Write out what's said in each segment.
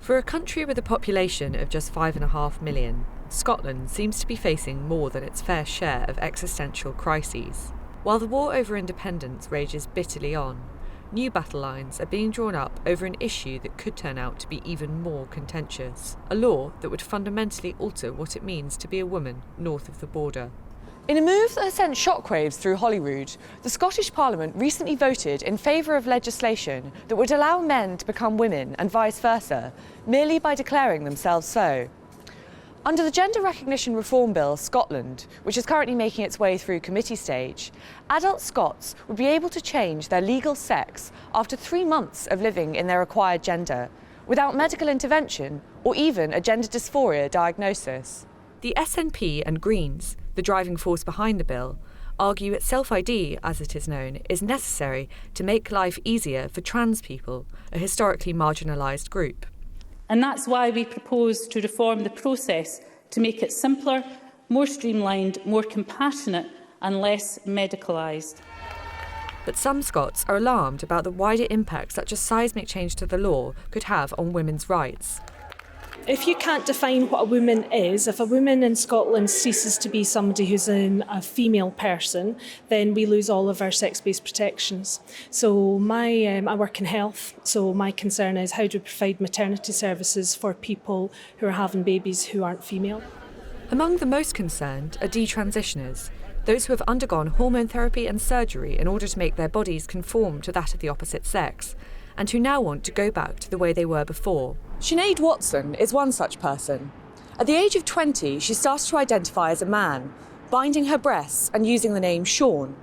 For a country with a population of just 5.5 million, Scotland seems to be facing more than its fair share of existential crises. While the war over independence rages bitterly on, new battle lines are being drawn up over an issue that could turn out to be even more contentious, a law that would fundamentally alter what it means to be a woman north of the border. In a move that has sent shockwaves through Holyrood, the Scottish Parliament recently voted in favour of legislation that would allow men to become women and vice versa, merely by declaring themselves so. Under the Gender Recognition Reform Bill, Scotland, which is currently making its way through committee stage, adult Scots would be able to change their legal sex after 3 months of living in their acquired gender, without medical intervention or even a gender dysphoria diagnosis. The SNP and Greens, the driving force behind the bill, argue that self-ID, as it is known, is necessary to make life easier for trans people, a historically marginalised group. And that's why we propose to reform the process to make it simpler, more streamlined, more compassionate and less medicalised. But some Scots are alarmed about the wider impact such a seismic change to the law could have on women's rights. If you can't define what a woman is, if a woman in Scotland ceases to be somebody who's a female person, then we lose all of our sex-based protections. So I work in health, so my concern is how do we provide maternity services for people who are having babies who aren't female? Among the most concerned are detransitioners, those who have undergone hormone therapy and surgery in order to make their bodies conform to that of the opposite sex, and who now want to go back to the way they were before. Sinead Watson is one such person. At the age of 20, she started to identify as a man, binding her breasts and using the name Sean.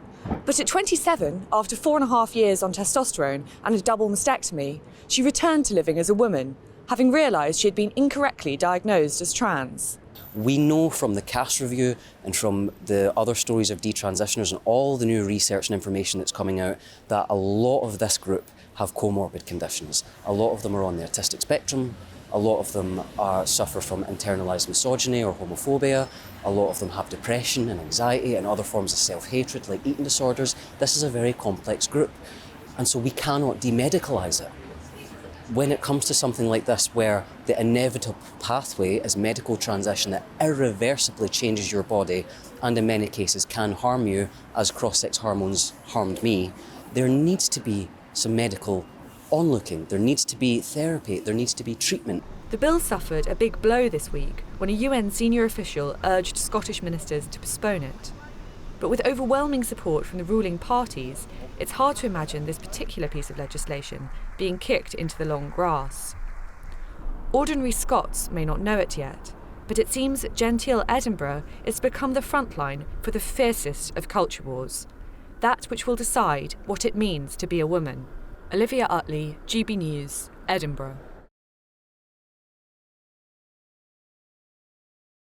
But at 27, after 4.5 years on testosterone and a double mastectomy, she returned to living as a woman, having realised she had been incorrectly diagnosed as trans. We know from the CAS review and from the other stories of detransitioners and all the new research and information that's coming out that a lot of this group have comorbid conditions. A lot of them are on the autistic spectrum, a lot of them suffer from internalised misogyny or homophobia, a lot of them have depression and anxiety and other forms of self-hatred like eating disorders. This is a very complex group, and so we cannot demedicalise it. When it comes to something like this, where the inevitable pathway is medical transition that irreversibly changes your body and in many cases can harm you, as cross-sex hormones harmed me, there needs to be some medical onlooking, there needs to be therapy, there needs to be treatment. The bill suffered a big blow this week when a UN senior official urged Scottish ministers to postpone it. But with overwhelming support from the ruling parties, it's hard to imagine this particular piece of legislation being kicked into the long grass. Ordinary Scots may not know it yet, but it seems that genteel Edinburgh is to become the front line for the fiercest of culture wars, that which will decide what it means to be a woman. Olivia Utley, GB News, Edinburgh.